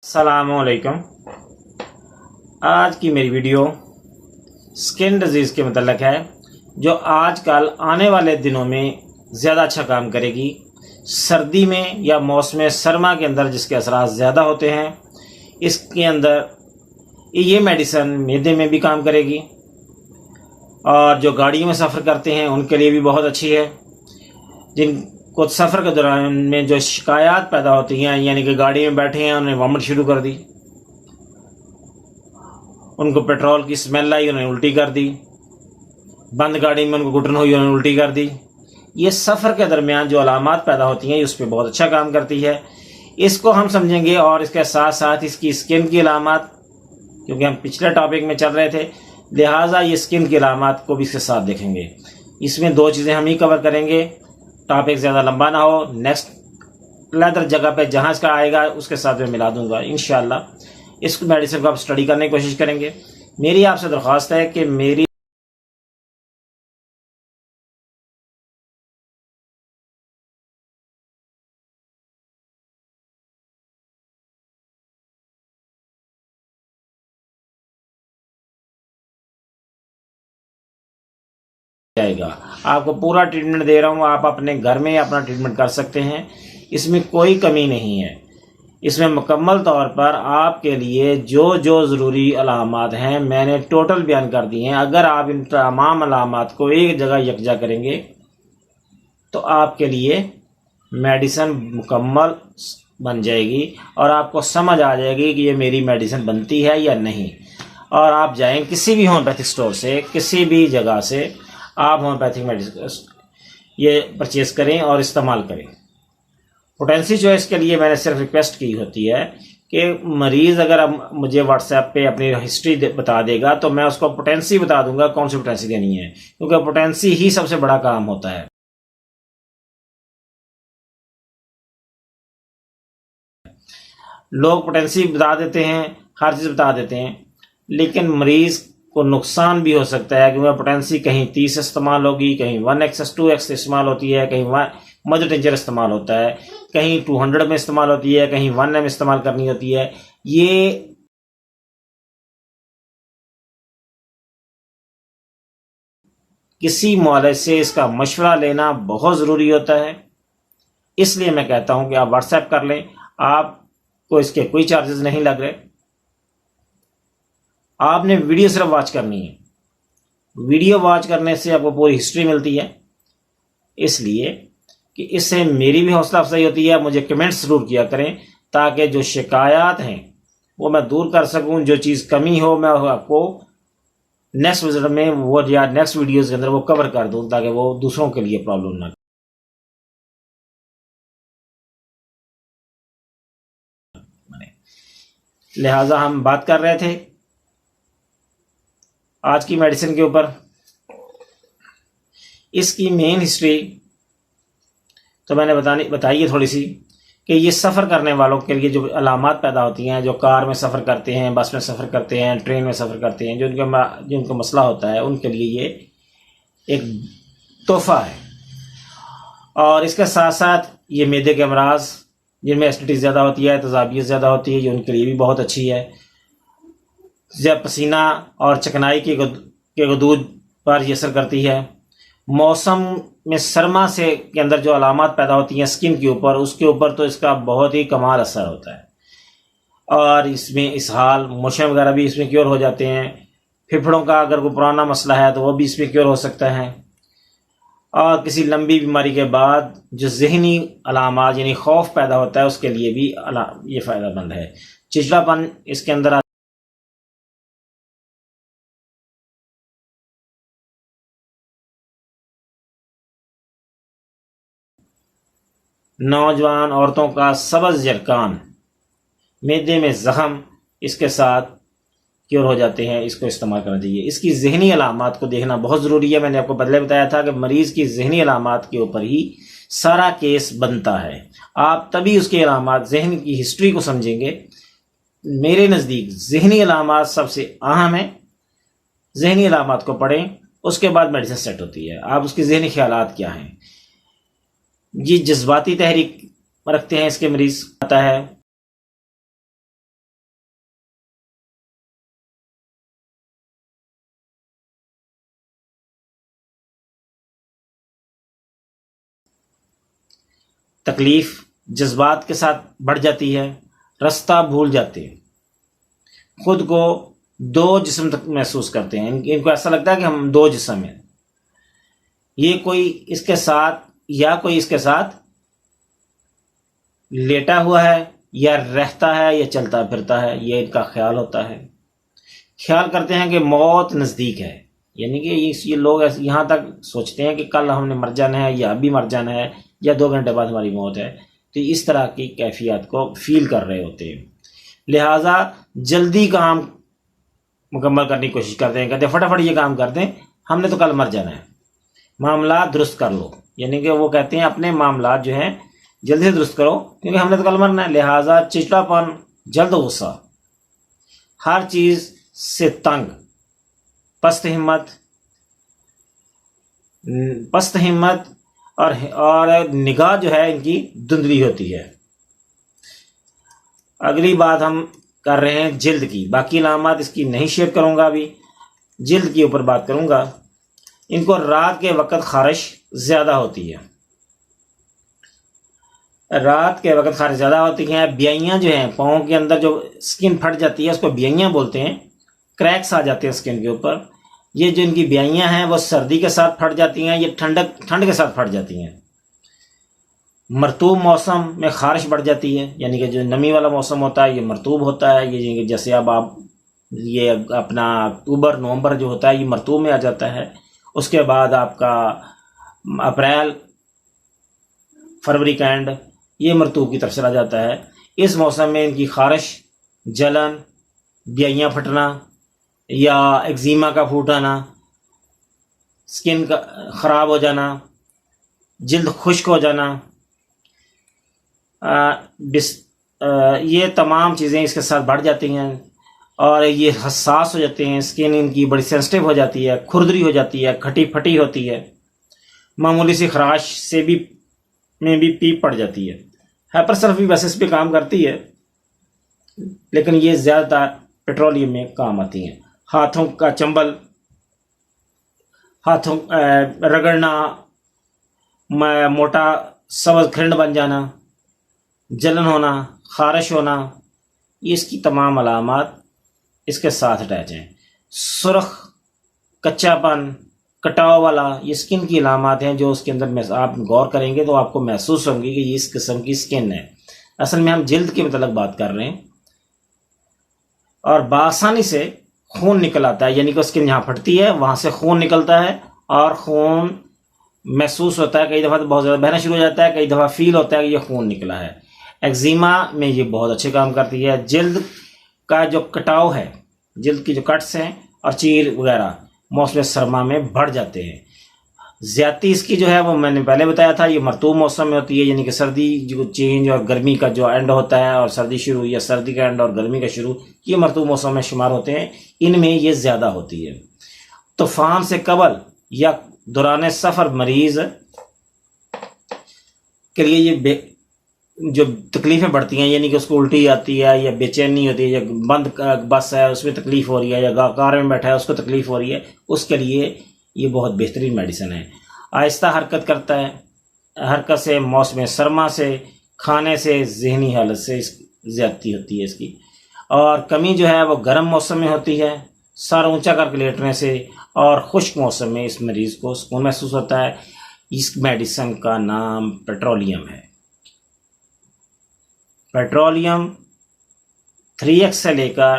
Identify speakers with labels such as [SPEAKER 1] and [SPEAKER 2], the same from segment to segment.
[SPEAKER 1] अस्सलामुअलैकुम। आज की मेरी वीडियो स्किन डिजीज़ के मतलब है जो आजकल आने वाले दिनों में ज़्यादा अच्छा काम करेगी। सर्दी में या मौसम सरमा के अंदर जिसके असरात ज़्यादा होते हैं, इसके अंदर ये मेडिसन मैदे में भी काम करेगी और जो गाड़ियों में सफ़र करते हैं उनके लिए भी बहुत अच्छी है। जिनको सफ़र के दौरान में जो शिकायत पैदा होती हैं, यानी कि गाड़ी में बैठे हैं उन्हें वॉमिट शुरू कर दी, उनको पेट्रोल की स्मेल आई उन्होंने उल्टी कर दी, बंद गाड़ी में उनको घुटन हुई उन्होंने उल्टी कर दी, ये सफ़र के दरमियान जो अलामात पैदा होती हैं उस पर बहुत अच्छा काम करती है। इसको हम समझेंगे और इसके साथ साथ इसकी स्किन की अलामात, क्योंकि हम पिछले टॉपिक में चल रहे थे, लिहाजा ये स्किन की अलामात को भी इसके साथ देखेंगे। इसमें दो चीज़ें हम ही कवर करेंगे, टॉपिक ज़्यादा लंबा ना हो। नेक्स्ट लेदर जगह पे जहाँ इसका आएगा उसके साथ मैं मिला दूंगा इंशाल्लाह। इस मेडिसिन को आप स्टडी करने की कोशिश करेंगे। मेरी आपसे दरख्वास्त है कि मेरी जाएगा, आपको पूरा ट्रीटमेंट दे रहा हूँ, आप अपने घर में अपना ट्रीटमेंट कर सकते हैं, इसमें कोई कमी नहीं है। इसमें मुकम्मल तौर पर आपके लिए जो जो ज़रूरी अलामात हैं मैंने टोटल बयान कर दिए हैं। अगर आप इन तमाम अलामात को एक जगह यकजा करेंगे तो आपके लिए मेडिसिन मुकम्मल बन जाएगी और आपको समझ आ जाएगी कि ये मेरी मेडिसिन बनती है या नहीं। और आप जाएं किसी भी होम्योपैथिक स्टोर से, किसी भी जगह से आप होम्योपैथिक मेडिसिन ये परचेज़ करें और इस्तेमाल करें। पोटेंसी चॉइस के लिए मैंने सिर्फ रिक्वेस्ट की होती है कि मरीज़ अगर अब मुझे व्हाट्सएप पे अपनी हिस्ट्री बता देगा तो मैं उसको पोटेंसी बता दूंगा कौन सी पोटेंसी देनी है, क्योंकि पोटेंसी ही सबसे बड़ा काम होता है। लोग पोटेंसी बता देते हैं, हर चीज़ बता देते हैं, लेकिन मरीज़ को नुकसान भी हो सकता है क्योंकि पोटेंसी कहीं 30 इस्तेमाल होगी, कहीं 1x 2x इस्तेमाल होती है, कहीं मदर टिंचर इस्तेमाल होता है, कहीं 200 में इस्तेमाल होती है, कहीं 1 में इस्तेमाल करनी होती है। ये किसी मौलवी से इसका मशवरा लेना बहुत ज़रूरी होता है। इसलिए मैं कहता हूं कि आप व्हाट्सएप कर लें, आपको इसके कोई चार्जेस नहीं लग रहे। आपने वीडियो सिर्फ वॉच करनी है, वीडियो वॉच करने से आपको पूरी हिस्ट्री मिलती है, इसलिए कि इससे मेरी भी हौसला अफजाई होती है। मुझे कमेंट्स ज़रूर किया करें ताकि जो शिकायत हैं वो मैं दूर कर सकूं, जो चीज़ कमी हो मैं आपको नेक्स्ट विजिट में वो या नेक्स्ट वीडियोज़ के अंदर वो कवर कर दूं ताकि वो दूसरों के लिए प्रॉब्लम ना बने। लिहाजा हम बात कर रहे थे आज की मेडिसिन के ऊपर। इसकी मेन हिस्ट्री तो मैंने बताई है थोड़ी सी, कि ये सफ़र करने वालों के लिए जो अलामात पैदा होती हैं, जो कार में सफ़र करते हैं, बस में सफ़र करते हैं, ट्रेन में सफ़र करते हैं, जो उनका मसला होता है उनके लिए ये एक तोहफ़ा है। और इसके साथ साथ ये मैदे के अमराज जिनमें एसिडिटी ज़्यादा होती है, तेज़ाबियत ज़्यादा होती है, ये उनके लिए भी बहुत अच्छी है। जब पसीना और चिकनाई के गदूद पर ये असर करती है। मौसम में सरमा से के अंदर जो अलामात पैदा होती हैं स्किन के ऊपर, उसके ऊपर तो इसका बहुत ही कमाल असर होता है। और इसमें इसहाल, मोशन वगैरह भी इसमें क्योर हो जाते हैं। फेफड़ों का अगर कोई पुराना मसला है तो वो भी इसमें क्योर हो सकता है। और किसी लंबी बीमारी के बाद जो जहनी अलामात यानी खौफ पैदा होता है उसके लिए भी ये फ़ायदेमंद है। चिड़चिड़ापन इसके अंदर नौजवान औरतों का सब्ज़ जरकान, मैदे में ज़ख़म, इसके साथ क्योर हो जाते हैं, इसको इस्तेमाल करना चाहिए। इसकी ज़हनी अलामात को देखना बहुत ज़रूरी है। मैंने आपको पहले बताया था कि मरीज़ की ज़हनी अलामात के ऊपर ही सारा केस बनता है। आप तभी उसके अलामात, ज़हन की हिस्ट्री को समझेंगे। मेरे नज़दीक ज़हनी अलामात सबसे अहम है। ज़हनी अलामात को पढ़ें, उसके बाद मेडिसिन सेट होती है। आप उसके ज़हनी ख्यालात क्या हैं। ये जज्बाती तहरीक रखते हैं इसके मरीज़, आता है तकलीफ जज्बात के साथ बढ़ जाती है, रास्ता भूल जाते हैं, खुद को दो जिस्म तक महसूस करते हैं। इनको ऐसा लगता है कि हम दो जिस्म हैं, ये कोई इसके साथ या कोई इसके साथ लेटा हुआ है या रहता है या चलता फिरता है, ये इनका ख्याल होता है। ख्याल करते हैं कि मौत नज़दीक है, यानी कि ये लोग यहाँ तक सोचते हैं कि कल हमने मर जाना है या अभी मर जाना है या 2 घंटे बाद हमारी मौत है। तो इस तरह की कैफियत को फील कर रहे होते हैं, लिहाजा जल्दी काम मुकम्मल करने की कोशिश करते हैं, कहते हैं फटाफट ये काम कर दें, हमने तो कल मर जाना है, मामला दुरुस्त कर लो। यानी कि वो कहते हैं अपने मामला जो हैं जल्दी से दुरुस्त करो, क्योंकि हमने तो कल मरना है। लिहाजा चिड़चिड़ापन, जल्द गुस्सा, हर चीज़ से तंग, पस्त हिम्मत और निगाह जो है इनकी धुंधली होती है। अगली बात हम कर रहे हैं जिल्द की, बाकी अलामात इसकी नहीं शेयर करूंगा, अभी जिल्द के ऊपर बात करूंगा। इनको रात के वक्त खारिश ज़्यादा होती है, रात के वक्त खारिश ज़्यादा होती हैं। ब्याइयाँ जो हैं, पाँव के अंदर जो स्किन फट जाती है उसको ब्याइयाँ बोलते हैं, क्रैक्स आ जाते हैं स्किन के ऊपर। ये जो इनकी ब्याइयाँ हैं वो सर्दी के साथ फट जाती हैं, ये ठंड के साथ फट जाती हैं। मरतूब मौसम में खारिश बढ़ जाती है, यानी कि जो नमी वाला मौसम होता है ये मरतूब होता है। ये जैसे अब आप ये अपना अक्टूबर नवंबर जो होता है ये मरतूब में आ जाता है। उसके बाद आपका अप्रैल फरवरी का एंड ये मरतूब की तरफ चला जाता है। इस मौसम में इनकी खारिश, जलन, ब्याइयाँ फटना या एक्जिमा का फूटाना, स्किन का ख़राब हो जाना, जल्द खुश्क हो जाना, ये तमाम चीज़ें इसके साथ बढ़ जाती हैं और ये हसास हो जाते हैं। स्किन इनकी बड़ी सेंसिटिव हो जाती है, खुरदरी हो जाती है, खटी फटी होती है, मामूली सी खराश से भी पीप पड़ जाती है। हाइपरसल्फी वैसे इस पे काम करती है, लेकिन ये ज़्यादातर पेट्रोलियम में काम आती हैं। हाथों का चंबल, हाथों रगड़ना, मोटा सब्ज़ खिंड बन जाना, जलन होना, खारिश होना, ये इसकी तमाम अलामात इसके साथ अटैच हैं। सुर्ख, कच्चापन, कटाव वाला, ये स्किन की अलामात हैं जो उसके अंदर आप गौर करेंगे तो आपको महसूस होंगी कि ये इस किस्म की स्किन है। असल में हम जिल्द के मतलब बात कर रहे हैं। और बासानी से खून निकल आता है, यानी कि स्किन जहाँ फटती है वहाँ से खून निकलता है और खून महसूस होता है। कई दफ़ा तो बहुत ज़्यादा बहना शुरू हो जाता है, कई दफ़ा फील होता है कि ये खून निकला है। एक्जिमा में ये बहुत अच्छे काम करती है। जिल्द का जो कटाव है, जिल्द की जो कट्स हैं और चीर वगैरह मौसम सरमा में बढ़ जाते हैं। ज़्यादती इसकी जो है वो मैंने पहले बताया था, ये मरतूब मौसम में होती है, यानी कि सर्दी जो चेंज और गर्मी का जो एंड होता है और सर्दी शुरू या सर्दी का एंड और गर्मी का शुरू, ये मरतूब मौसम में शुमार होते हैं। इनमें ये ज़्यादा होती है। तूफ़ान से कबल या दौरान सफ़र मरीज़ के लिए ये जो तकलीफ़ें बढ़ती हैं, यानी कि उसको उल्टी आती है या बेचैनी होती है, या बंद बस है उसमें तकलीफ़ हो रही है, या कार में बैठा है उसको तकलीफ़ हो रही है, उसके लिए ये बहुत बेहतरीन मेडिसिन है। आहिस्ता हरकत करता है, हरकत से, मौसम सरमा से, खाने से, जहनी हालत से ज़्यादती होती है इसकी। और कमी जो है वो गर्म मौसम में होती है, सर ऊंचा करके लेटने से, और खुश्क मौसम में इस मरीज़ को सुकून महसूस होता है। इस मेडिसिन का नाम पेट्रोलियम है। पेट्रोलियम 3x से लेकर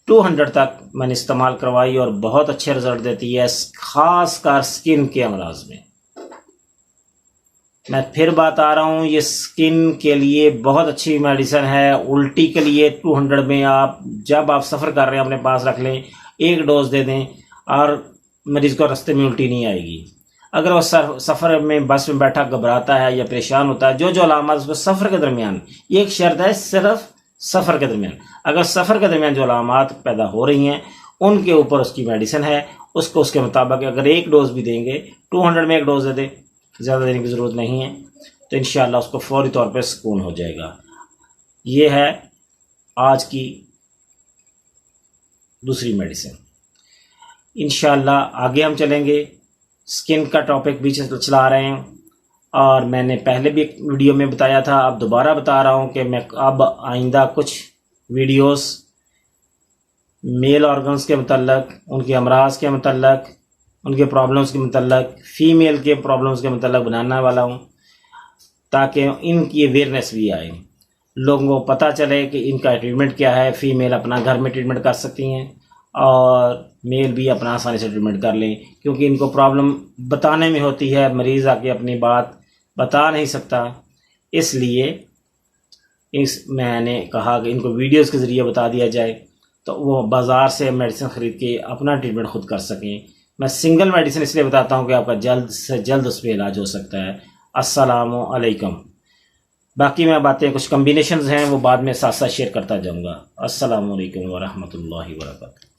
[SPEAKER 1] 200 तक मैंने इस्तेमाल करवाई और बहुत अच्छे रिजल्ट देती है, खासकर स्किन के अमराज में। मैं फिर बात आ रहा हूँ, ये स्किन के लिए बहुत अच्छी मेडिसिन है। उल्टी के लिए 200 में आप जब आप सफ़र कर रहे हैं अपने पास रख लें, 1 डोज दे दें और मरीज़ को रास्ते में उल्टी नहीं आएगी। अगर वो सफ़र में बस में बैठा घबराता है या परेशान होता है, जो अलामत उसको सफ़र के दरमियान, ये एक शर्त है सिर्फ सफ़र के दरमियान, अगर सफ़र के दरमियान जो अलामत पैदा हो रही हैं उनके ऊपर उसकी मेडिसिन है। उसको उसके मुताबिक अगर 1 डोज भी देंगे, 200 में 1 डोज दे दे, ज़्यादा देने की ज़रूरत नहीं है, तो इंशाअल्लाह उसको फौरी तौर पर सुकून हो जाएगा। ये है आज की दूसरी मेडिसिन। इंशाअल्लाह आगे हम चलेंगे, स्किन का टॉपिक भी चला रहे हैं और मैंने पहले भी एक वीडियो में बताया था, अब दोबारा बता रहा हूँ कि मैं अब आइंदा कुछ वीडियोस मेल ऑर्गन्स के मतलब, उनके अमराज के मतलब, उनके प्रॉब्लम्स के मतलब, फ़ीमेल के प्रॉब्लम्स के मतलब बनाने वाला हूँ, ताकि इनकी अवेयरनेस भी आए, लोगों को पता चले कि इनका ट्रीटमेंट क्या है। फ़ीमेल अपना घर में ट्रीटमेंट कर सकती हैं और मेल भी अपना आसानी से ट्रीटमेंट कर लें, क्योंकि इनको प्रॉब्लम बताने में होती है, मरीज़ आके अपनी बात बता नहीं सकता। इसलिए मैंने कहा कि इनको वीडियोस के ज़रिए बता दिया जाए तो वो बाज़ार से मेडिसिन ख़रीद के अपना ट्रीटमेंट खुद कर सकें। मैं सिंगल मेडिसिन इसलिए बताता हूँ कि आपका जल्द से जल्द उस पर इलाज हो सकता है। अस्सलामु अलैकुम। बाकी मैं बातें कुछ कम्बिनेशंस हैं वो बाद में साथ साथ शेयर करता जाऊँगा। अस्सलामु अलैकुम व रहमतुल्लाहि व बरकातहू।